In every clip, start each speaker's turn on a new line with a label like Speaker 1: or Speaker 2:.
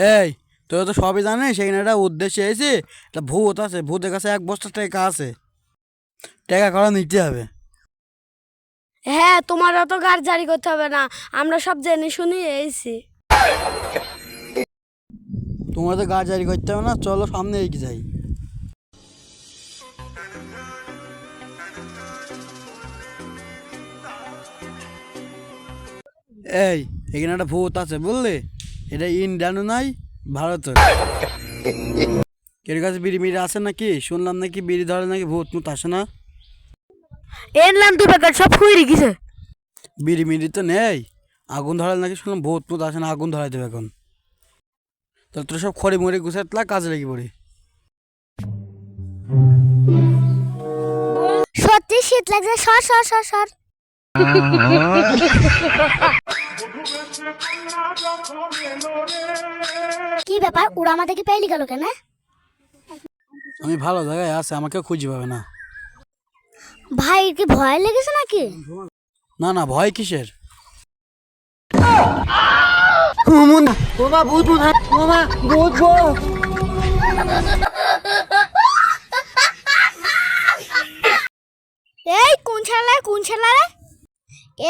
Speaker 1: এই তোরা তো সবই জানিস সেখানে একটা উদ্দেশ্যে এসে একটা ভূত আছে, ভূতের কাছে এক বস্তা টাকা আছে, টাকা করা নিতে হবে।
Speaker 2: হ্যাঁ, তোমার অত গাড় জারি করতে হবে না, আমরা সব জেনে শুনে এসেছি।
Speaker 1: তোমরা তো গাছ জারি করতে হবে না, চলো সামনে এগিয়ে যাই। এই এখানে একটা ভূত আছে বুঝলি, এটা ইন্ডিয়ানও নাই ভারতের। এর কাছে বিড়ি মিড়ি আছে নাকি? শুনলাম নাকি বিড়ি ধরে নাকি ভূত মুত আসে না।
Speaker 2: এর নাম দু প্যাকেট সব খুঁড়ে রেখেছে।
Speaker 1: বিড়ি মিড়ি তো নেই, আগুন ধরালে নাকি শুনলাম ভূত মুত আসে না, আগুন ধরাই দেবে এখন। তাহলে তোর সব খড়ি মরি গুছাতলা কাজে লেগে পড়ি।
Speaker 2: সত্যি শীত লাগছে, সর সর সর সর। কি ব্যাপার, ওরা আমাদেরকে পেয়ে গেল কেন?
Speaker 1: আমি ভালো জায়গায় আছে, আমাকে খুঁজে পাবে না।
Speaker 2: ভাই কি ভয় লেগেছে নাকি?
Speaker 1: না না, ভয় কিসের?
Speaker 2: এই কোন ছেলে কোন ছেলে রে?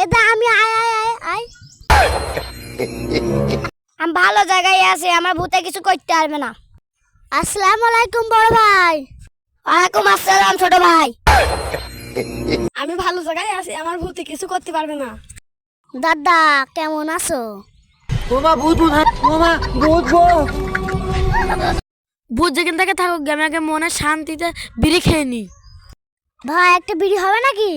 Speaker 2: এদা আমি আয় আয় আয় আয়। আমি ভালো জায়গায় আছি, আমার ভূতে কিছু করতে পারবে না। আসসালামু আলাইকুম বড় ভাই। ওয়ালাইকুম আসসালাম ছোট ভাই। আমি ভালো জায়গায় আছি, আমার ভূতে কিছু করতে পারবে না। দাদা কেমন আছো? ভূত যেখান থেকে থাকুক, আমি আগে মনে শান্তিতে বিড়ি খেয়ে নি। ভাই একটা বিড়ি হবে নাকি?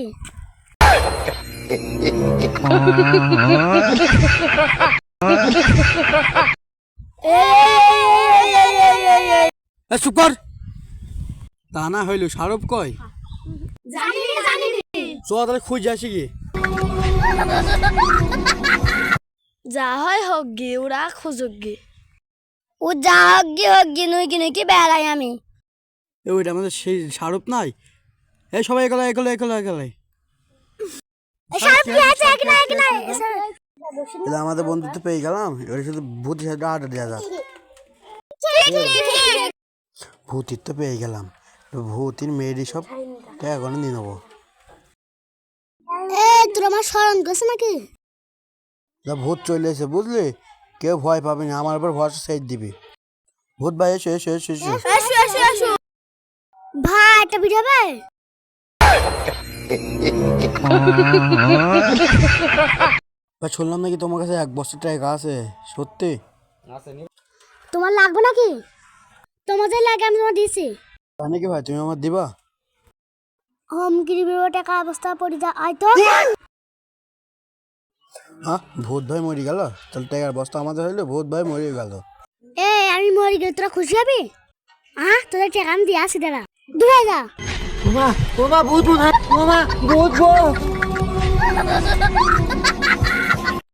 Speaker 1: চুপ কর। তা না হইল শাহরুখ কয় চ তাহলে খুঁজে আসি কি।
Speaker 2: যা হয় হোক গে, ওরা খুঁজুক গে। ও যা হোক গে নুই কি নুই কি বেড়াই আমি।
Speaker 1: ওইটা আমাদের সেই শাহরুখ নাই। এই সবাই এগুলো এগুলো এগুলো এগুলো আমাদের বন্ধুত্ব পেয়ে গেলাম। এবার শুধু ভূতের সাথে আড্ডা দেওয়া যাক। ভূতির তো পেয়ে গেলাম, ভূতির মেয়েরই সব টাকা করে নিয়ে নেবো।
Speaker 2: তোর আমার স্মরণ করছে নাকি?
Speaker 1: ভূত চলে এসে বুঝলি, কেউ ভয় পাবে না, আমার উপর ভরসা সেট দিবি। ভূত ভাই এসো এসো এসো এসো।
Speaker 2: ভাই একটা ভিডিও হবে?
Speaker 1: শুনলাম নাকি তোমার কাছে এক বছর টাকা আছে, সত্যি?
Speaker 2: তোমার লাগবে নাকি? তোমাদের লাগে আমি তোমার দিয়েছি।
Speaker 1: তাই নাকি ভাই, তুমি আমার দিবা?
Speaker 2: হোম গিরিবির টাকা অবস্থা পড়ে যা আয় তো।
Speaker 1: হ্যাঁ, ভূত ভাই মরে গেল, তাহলে টাকার বস্তা আমাদের হইলো, ভূত ভাই মরে গেল।
Speaker 2: আমি মরে গেলে তোরা খুশি হবি? তোদের টাকা আমি দিয়ে আসি, দাঁড়া দূরে যা।
Speaker 1: ভূত ভূত ভূত ভূত